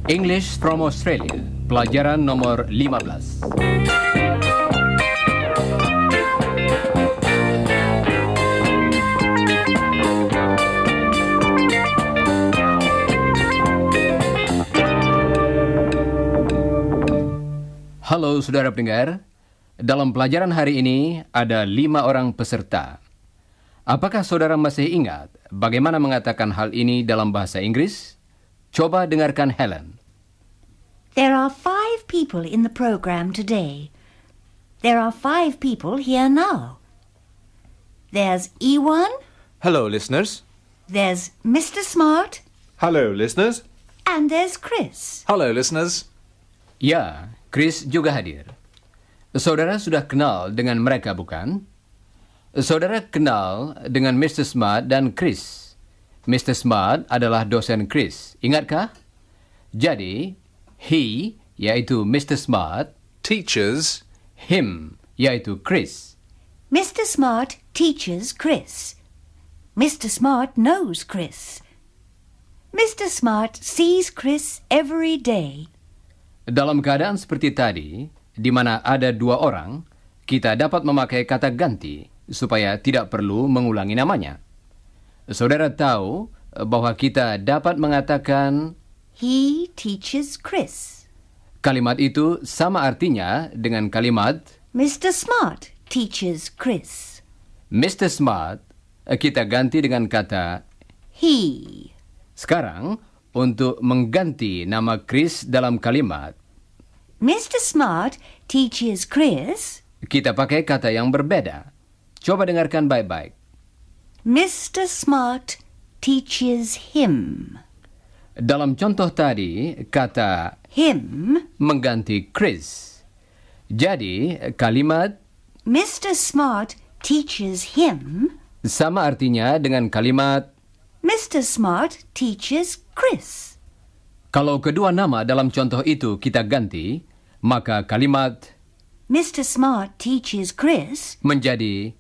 English from Australia, pelajaran nomor 15. Halo saudara pendengar, dalam pelajaran hari ini ada 5 orang peserta. Apakah saudara masih ingat bagaimana mengatakan hal ini dalam bahasa Inggris? Coba dengarkan Helen. There are 5 people in the program today. There are 5 people here now. There's Ewan. Hello, listeners. There's Mr. Smart. Hello, listeners. And there's Chris. Hello, listeners. Ya, Chris juga hadir. Saudara sudah kenal dengan mereka, bukan? Saudara kenal dengan Mr. Smart dan Chris. Mr. Smart adalah dosen Chris, ingatkah? Jadi, he, yaitu Mr. Smart, teaches him, yaitu Chris. Mr. Smart teaches Chris. Mr. Smart knows Chris. Mr. Smart sees Chris every day. Dalam keadaan seperti tadi, di mana ada 2 orang, kita dapat memakai kata ganti supaya tidak perlu mengulangi namanya. Saudara tahu bahwa kita dapat mengatakan He teaches Chris. Kalimat itu sama artinya dengan kalimat Mr. Smart teaches Chris. Mr. Smart kita ganti dengan kata He. Sekarang, untuk mengganti nama Chris dalam kalimat Mr. Smart teaches Chris. kita pakai kata yang berbeda. Coba dengarkan baik-baik. Mr. Smart teaches him. Dalam contoh tadi, kata Him. mengganti Chris. Jadi, kalimat Mr. Smart teaches him. sama artinya dengan kalimat Mr. Smart teaches Chris. kalau kedua nama dalam contoh itu kita ganti, maka kalimat Mr. Smart teaches Chris. menjadi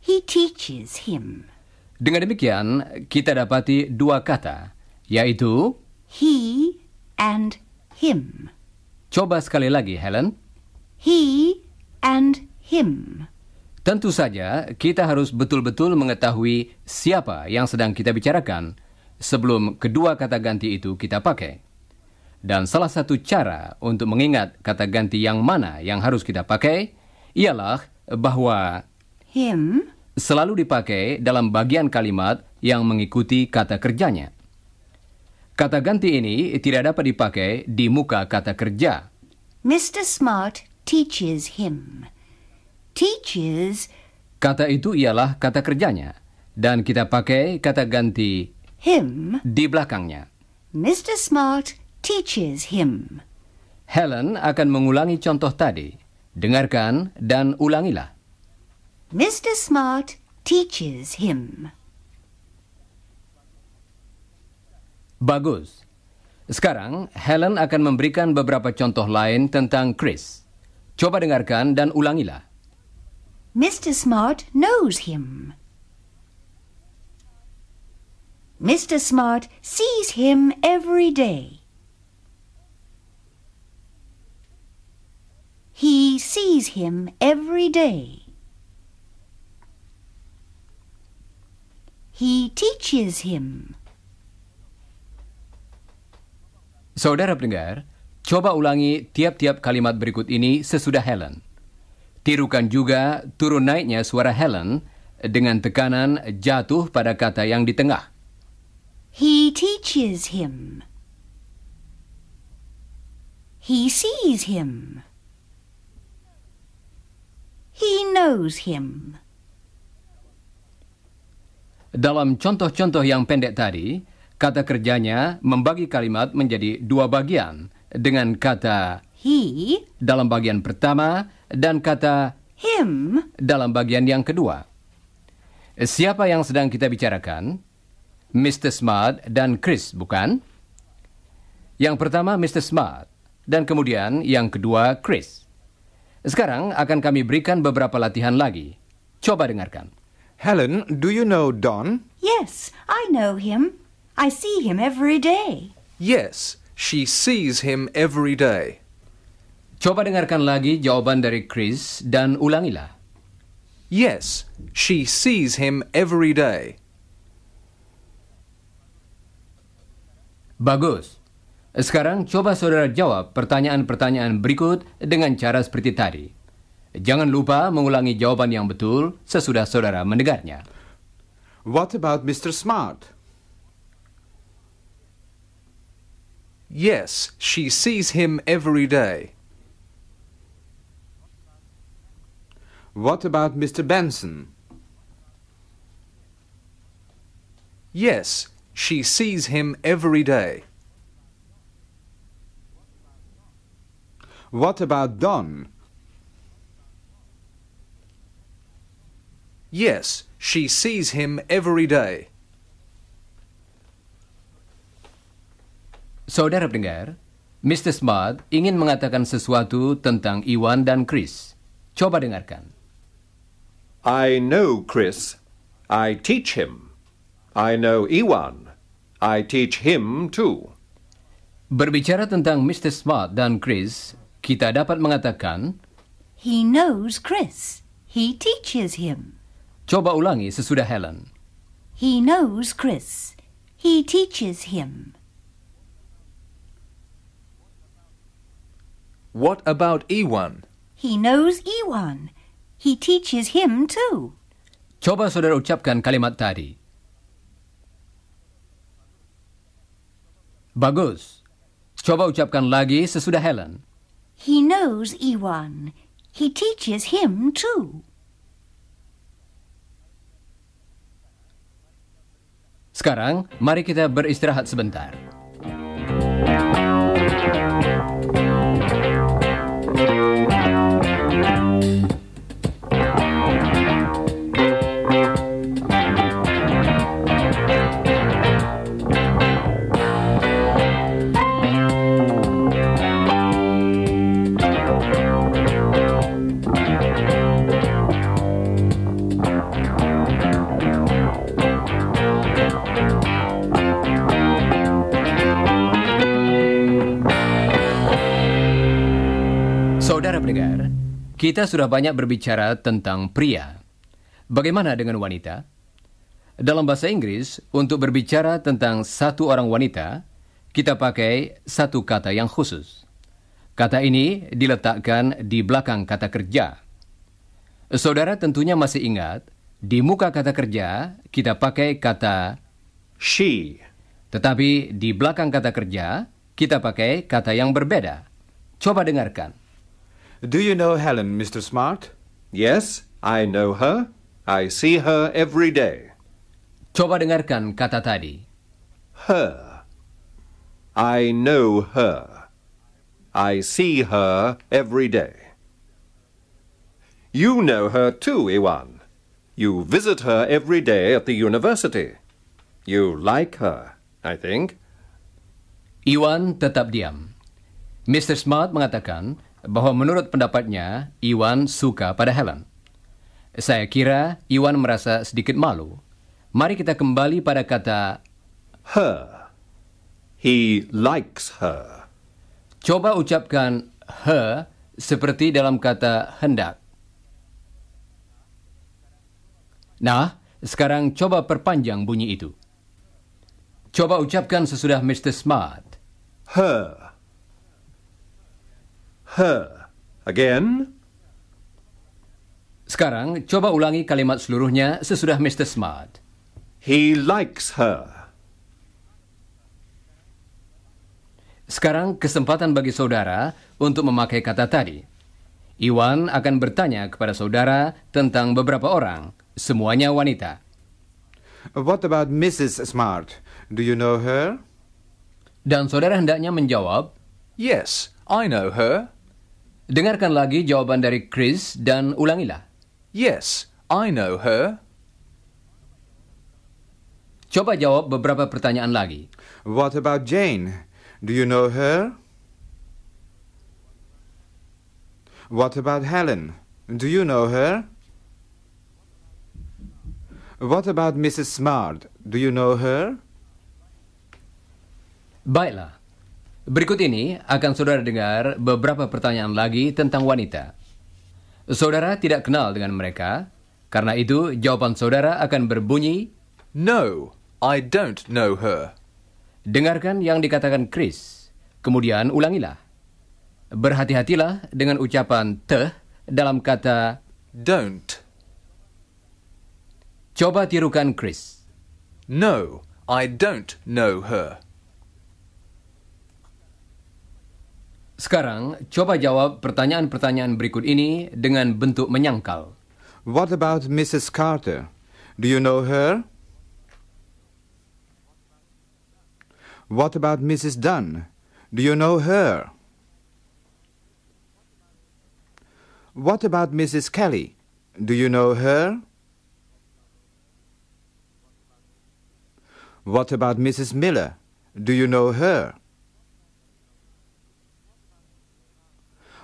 He teaches him. dengan demikian, kita dapati 2 kata, yaitu He and him. coba sekali lagi, Helen. He and him. Tentu saja, kita harus betul-betul mengetahui siapa yang sedang kita bicarakan sebelum kedua kata ganti itu kita pakai. Dan salah satu cara untuk mengingat kata ganti yang mana yang harus kita pakai ialah bahwa Him. selalu dipakai dalam bagian kalimat yang mengikuti kata kerjanya. Kata ganti ini tidak dapat dipakai di muka kata kerja. Mr. Smart teaches him. Teaches. Kata itu ialah kata kerjanya, dan kita pakai kata ganti Him. di belakangnya. Mr. Smart teaches him. Helen akan mengulangi contoh tadi. Dengarkan dan ulangilah. Mr. Smart teaches him. Bagus. Sekarang, Helen akan memberikan beberapa contoh lain tentang Chris. Coba dengarkan dan ulangilah. Mr. Smart knows him. Mr. Smart sees him every day. He sees him every day. He teaches him. Saudara pendengar, coba ulangi tiap-tiap kalimat berikut ini sesudah Helen. Tirukan juga turun naiknya suara Helen dengan tekanan jatuh pada kata yang di tengah. He teaches him. He sees him. He knows him. Dalam contoh-contoh yang pendek tadi, kata kerjanya membagi kalimat menjadi 2 bagian dengan kata He. dalam bagian pertama dan kata Him. dalam bagian yang kedua. Siapa yang sedang kita bicarakan? Mr. Smart dan Chris, bukan? Yang pertama Mr. Smart dan kemudian yang kedua Chris. Sekarang akan kami berikan beberapa latihan lagi. Coba dengarkan. Helen, do you know Don? Yes, I know him. I see him every day. Yes, she sees him every day. Coba dengarkan lagi jawaban dari Chris dan ulangilah. Yes, she sees him every day. Bagus. Sekarang coba saudara jawab pertanyaan-pertanyaan berikut dengan cara seperti tadi. Jangan lupa mengulangi jawaban yang betul sesudah saudara mendengarnya. What about Mr. Smart? Yes, she sees him every day. What about Mr. Benson? Yes, she sees him every day. What about Don? Yes, she sees him every day. Saudara pendengar, Mr. Smart ingin mengatakan sesuatu tentang Iwan dan Chris. Coba dengarkan. I know Chris. I teach him. I know Iwan. I teach him too. Berbicara tentang Mr. Smart dan Chris, kita dapat mengatakan, He knows Chris. He teaches him. coba ulangi sesudah Helen. He knows Chris. He teaches him. What about Iwan? He knows Iwan. He teaches him too. Coba saudara ucapkan kalimat tadi. Bagus. Coba ucapkan lagi sesudah Helen. He knows Iwan. He teaches him too. Sekarang, mari kita beristirahat sebentar. Saudara pendengar, kita sudah banyak berbicara tentang pria. Bagaimana dengan wanita? Dalam bahasa Inggris, untuk berbicara tentang satu orang wanita, kita pakai satu kata yang khusus. Kata ini diletakkan di belakang kata kerja. Saudara tentunya masih ingat, di muka kata kerja kita pakai kata She. tetapi di belakang kata kerja kita pakai kata yang berbeda. Coba dengarkan. Do you know Helen, Mr. Smart? Yes, I know her. I see her every day. Coba dengarkan kata tadi. Her. I know her. I see her every day. You know her too, Iwan. You visit her every day at the university. You like her, I think. Iwan tetap diam. Mr. Smart mengatakan bahwa menurut pendapatnya, Iwan suka pada Helen. Saya kira Iwan merasa sedikit malu. Mari kita kembali pada kata Her. He likes her. coba ucapkan her seperti dalam kata hendak. Nah, sekarang coba perpanjang bunyi itu. Coba ucapkan sesudah Mr. Smart. Her. Her. Again. Sekarang coba ulangi kalimat seluruhnya sesudah Mr. Smart. He likes her. Sekarang kesempatan bagi saudara untuk memakai kata tadi. Iwan akan bertanya kepada saudara tentang beberapa orang, semuanya wanita. What about Mrs. Smart? Do you know her? Dan saudara hendaknya menjawab, Yes, I know her. dengarkan lagi jawaban dari Chris dan ulangilah. Yes, I know her. Coba jawab beberapa pertanyaan lagi. What about Jane? Do you know her? What about Helen? Do you know her? What about Mrs. Smart? Do you know her? Baiklah. Berikut ini akan saudara dengar beberapa pertanyaan lagi tentang wanita. Saudara tidak kenal dengan mereka, karena itu jawaban saudara akan berbunyi, No, I don't know her. dengarkan yang dikatakan Chris, kemudian ulangilah. Berhati-hatilah dengan ucapan teh dalam kata Don't. coba tirukan Chris. No, I don't know her. Sekarang, coba jawab pertanyaan-pertanyaan berikut ini dengan bentuk menyangkal. What about Mrs. Carter? Do you know her? What about Mrs. Dunn? Do you know her? What about Mrs. Kelly? Do you know her? What about Mrs. Miller? Do you know her?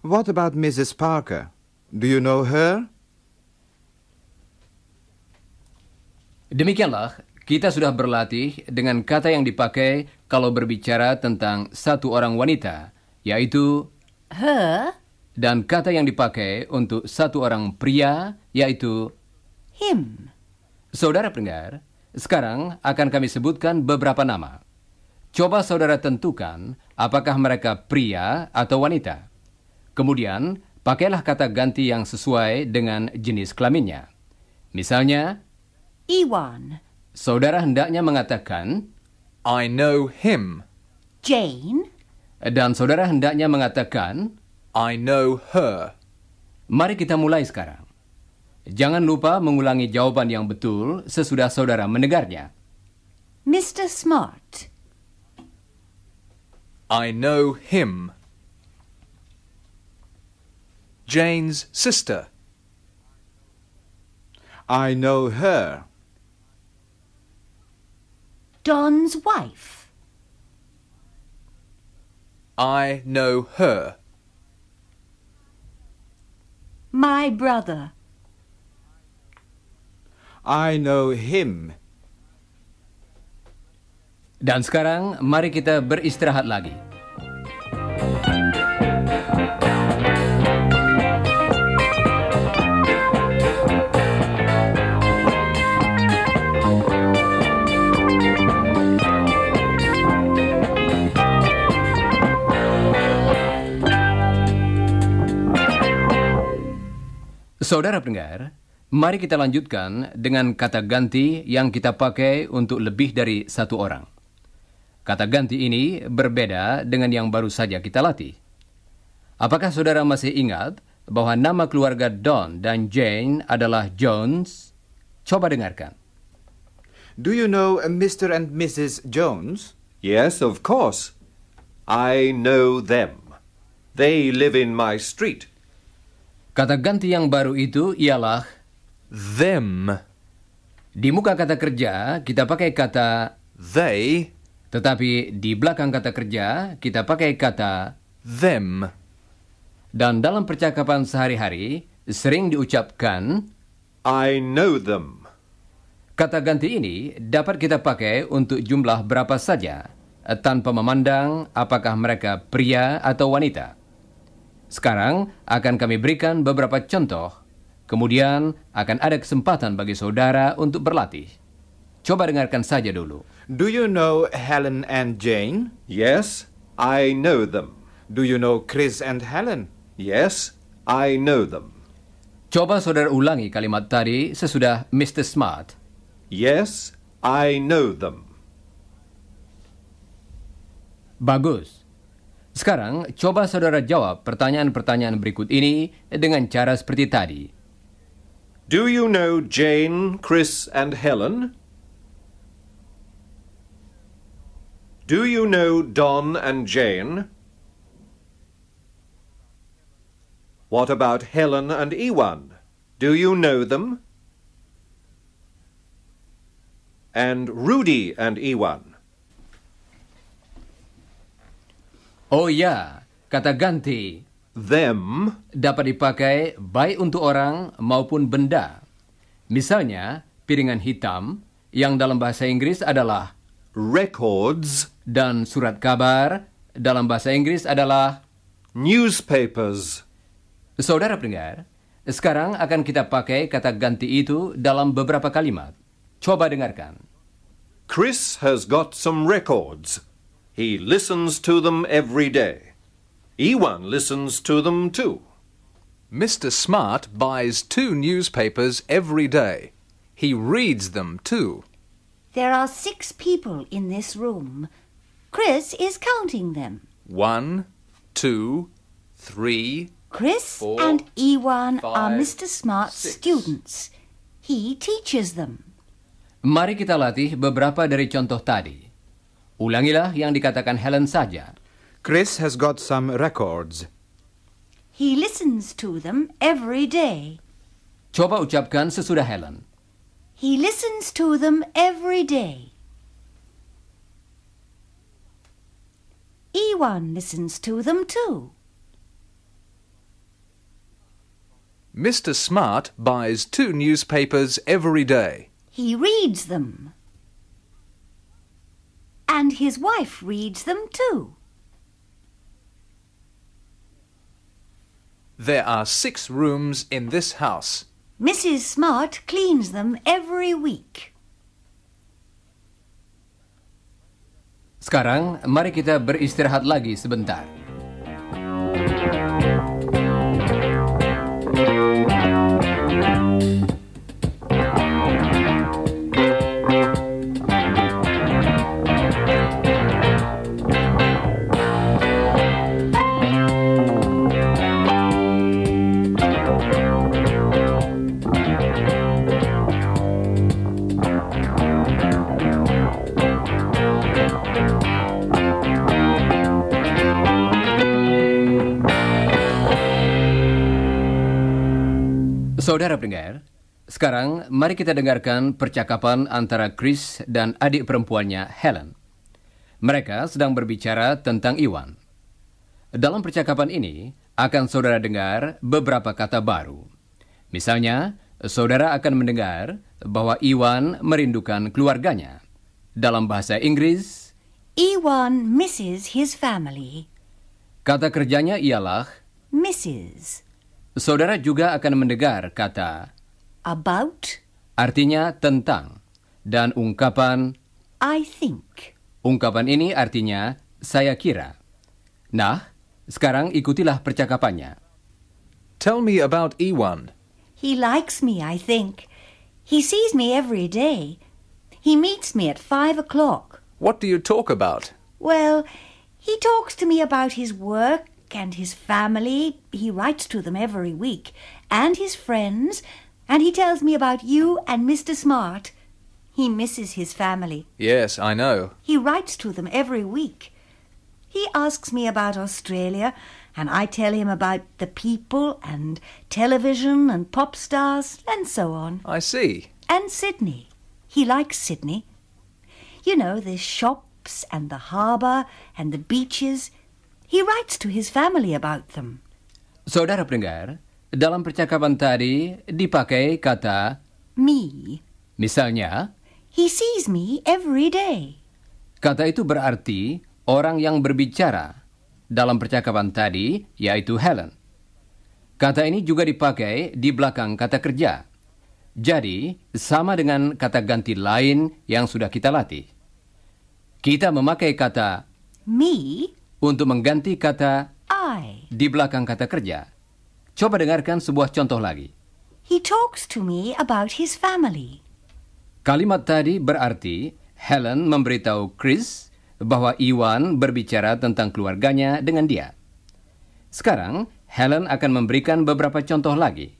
What about Mrs. Parker? Do you know her? Demikianlah, kita sudah berlatih dengan kata yang dipakai kalau berbicara tentang satu orang wanita, yaitu Her, dan kata yang dipakai untuk satu orang pria, yaitu him. saudara pendengar. Sekarang akan kami sebutkan beberapa nama. Coba saudara tentukan apakah mereka pria atau wanita. Kemudian, pakailah kata ganti yang sesuai dengan jenis kelaminnya. Misalnya, Ewan, saudara hendaknya mengatakan, I know him. Jane, dan saudara hendaknya mengatakan, I know her. mari kita mulai sekarang. Jangan lupa mengulangi jawaban yang betul sesudah saudara mendengarnya. Mr. Smart, I know him. Jane's sister. I know her. Don's wife, I know her. my brother, I know him. Dan sekarang, mari kita beristirahat lagi. Saudara pendengar, mari kita lanjutkan dengan kata ganti yang kita pakai untuk lebih dari satu orang. Kata ganti ini berbeda dengan yang baru saja kita latih. Apakah saudara masih ingat bahwa nama keluarga Don dan Jane adalah Jones? Coba dengarkan. Do you know Mr. and Mrs. Jones? Yes, of course. I know them. They live in my street. Kata ganti yang baru itu ialah Them. di muka kata kerja kita pakai kata, They. tetapi di belakang kata kerja kita pakai kata, Them. dan dalam percakapan sehari-hari sering diucapkan. I know them. Kata ganti ini dapat kita pakai untuk jumlah berapa saja, tanpa memandang apakah mereka pria atau wanita. Sekarang akan kami berikan beberapa contoh, kemudian akan ada kesempatan bagi saudara untuk berlatih. Coba dengarkan saja dulu. Do you know Helen and Jane? Yes, I know them. Do you know Chris and Helen? Yes, I know them. Coba saudara ulangi kalimat tadi sesudah Mr. Smart. Yes, I know them. Bagus. Sekarang, coba saudara jawab pertanyaan-pertanyaan berikut ini dengan cara seperti tadi. Do you know Jane, Chris, and Helen? Do you know Don and Jane? What about Helen and Ewan? Do you know them? And Rudy and Ewan? Oh ya, kata ganti Them dapat dipakai baik untuk orang maupun benda. Misalnya, piringan hitam yang dalam bahasa Inggris adalah records dan surat kabar dalam bahasa Inggris adalah newspapers. Saudara pendengar, sekarang akan kita pakai kata ganti itu dalam beberapa kalimat. Coba dengarkan. Chris has got some records. He listens to them every day. Ewan listens to them too. Mr. Smart buys 2 newspapers every day. He reads them too. There are 6 people in this room. Chris is counting them. 1, 2, 3. Chris 4, and Ewan are 5, Mr. Smart's 6. students. He teaches them. Mari kita latih beberapa dari contoh tadi. Ulangilah yang dikatakan Helen saja. Chris has got some records. He listens to them every day. Coba ucapkan sesudah Helen. He listens to them every day. Ewan listens to them too. Mr. Smart buys 2 newspapers every day. He reads them. And his wife reads them too. There are 6 rooms in this house. Mrs. Smart cleans them every week. Sekarang, mari kita beristirahat lagi sebentar. Saudara pendengar, sekarang mari kita dengarkan percakapan antara Chris dan adik perempuannya Helen. Mereka sedang berbicara tentang Ewan. Dalam percakapan ini, akan saudara dengar beberapa kata baru. Misalnya, saudara akan mendengar bahwa Ewan merindukan keluarganya. Dalam bahasa Inggris, Ewan misses his family. kata kerjanya ialah, Misses. saudara juga akan mendengar kata About, artinya tentang, dan ungkapan I think. ungkapan ini artinya saya kira. Nah, sekarang ikutilah percakapannya. Tell me about Ewan. He likes me, I think. He sees me every day. He meets me at 5 o'clock. What do you talk about? Well, he talks to me about his work and his family. He writes to them every week. And his friends. And he tells me about you and Mr. Smart. He misses his family. Yes, I know. He writes to them every week. He asks me about Australia, and I tell him about the people and television and pop stars and so on. I see. And Sydney. He likes Sydney. You know, the shops and the harbour and the beaches. He writes to his family about them. Saudara pendengar, dalam percakapan tadi dipakai kata Me. misalnya. He sees me every day. Kata itu berarti orang yang berbicara dalam percakapan tadi, yaitu Helen. Kata ini juga dipakai di belakang kata kerja. Jadi, sama dengan kata ganti lain yang sudah kita latih. Kita memakai kata Me, untuk mengganti kata I. di belakang kata kerja. Coba dengarkan sebuah contoh lagi. He talks to me about his family. Kalimat tadi berarti Helen memberitahu Chris bahwa Ewan berbicara tentang keluarganya dengan dia. Sekarang, Helen akan memberikan beberapa contoh lagi.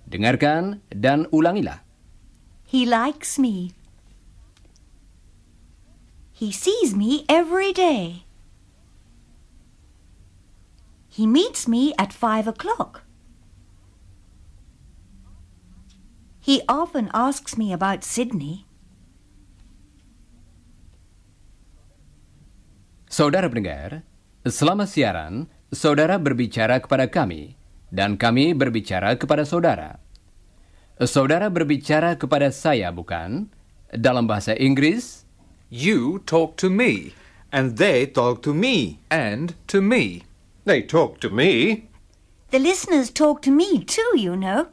Dengarkan dan ulangilah. He likes me. He sees me every day. He meets me at 5 o'clock. He often asks me about Sydney. Saudara pendengar, selama siaran, saudara berbicara kepada kami, dan kami berbicara kepada saudara. Saudara berbicara kepada saya, bukan? Dalam bahasa Inggris, You talk to me. And they talk to me. And to me. They talk to me. The listeners talk to me too, you know.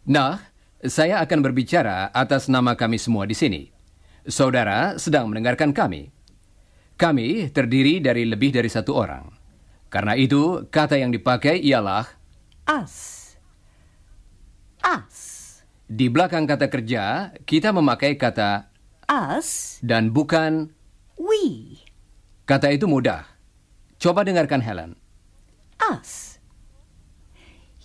Nah, saya akan berbicara atas nama kami semua di sini. Saudara sedang mendengarkan kami. Kami terdiri dari lebih dari satu orang. Karena itu, kata yang dipakai ialah Us. Us. di belakang kata kerja, kita memakai kata Us. dan bukan We. kata itu mudah. Coba dengarkan Helen. Us.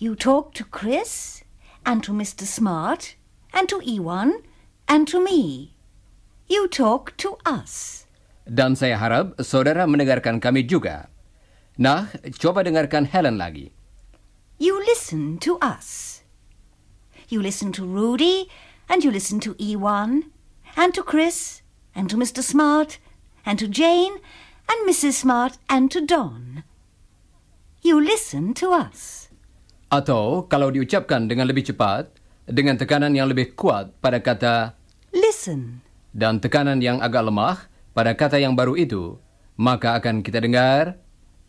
You talk to Chris, and to Mr. Smart, and to Ewan, and to me. You talk to us. Dan saya harap saudara mendengarkan kami juga. Nah, coba dengarkan Helen lagi. You listen to us. You listen to Rudy, and you listen to Ewan, and to Chris, and to Mr. Smart, and to Jane, and Mrs. Smart, and to Don. You listen to us. Atau kalau diucapkan dengan lebih cepat, dengan tekanan yang lebih kuat pada kata Listen. dan tekanan yang agak lemah pada kata yang baru itu, maka akan kita dengar.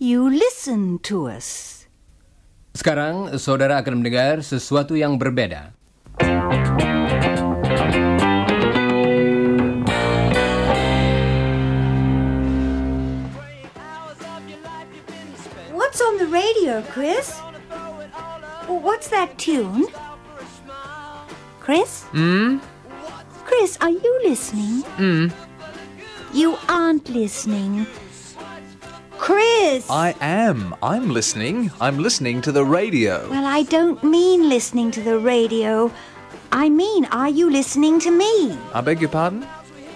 You listen to us. Sekarang saudara akan mendengar sesuatu yang berbeda. What's on the radio, Chris? What's that tune? Chris? Chris, are you listening? You aren't listening. Chris! I am. I'm listening. I'm listening to the radio. Well, I don't mean listening to the radio. I mean, are you listening to me? I beg your pardon?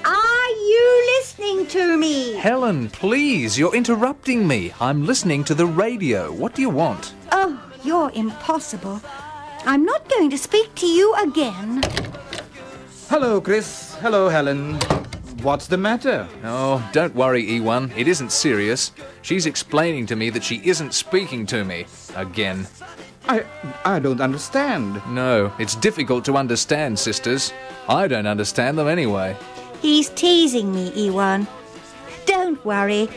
Are you listening to me? Helen, please, you're interrupting me. I'm listening to the radio. What do you want? Oh, you're impossible. I'm not going to speak to you again. Hello, Chris. Hello, Helen. What's the matter? Oh, don't worry, Ewan. It isn't serious. She's explaining to me that she isn't speaking to me. Again. I don't understand. No, it's difficult to understand, sisters. I don't understand them anyway. He's teasing me, Ewan. Don't worry.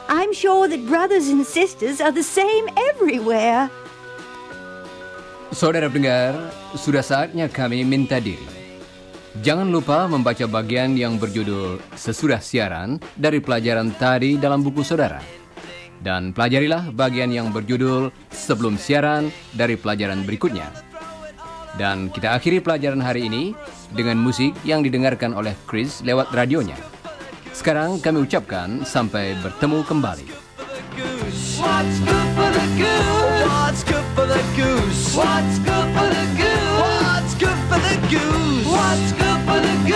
I'm sure that brothers and sisters are the same everywhere. Saudara pendengar, sudah saatnya kami minta diri. Jangan lupa membaca bagian yang berjudul sesudah siaran dari pelajaran tadi dalam buku saudara. Dan pelajarilah bagian yang berjudul sebelum siaran dari pelajaran berikutnya. Dan kita akhiri pelajaran hari ini dengan musik yang didengarkan oleh Chris lewat radionya. Sekarang kami ucapkan sampai bertemu kembali. What's good for the goose? What's good for the goose? What's good for the goose? What's good for the goose? What's good for the goose?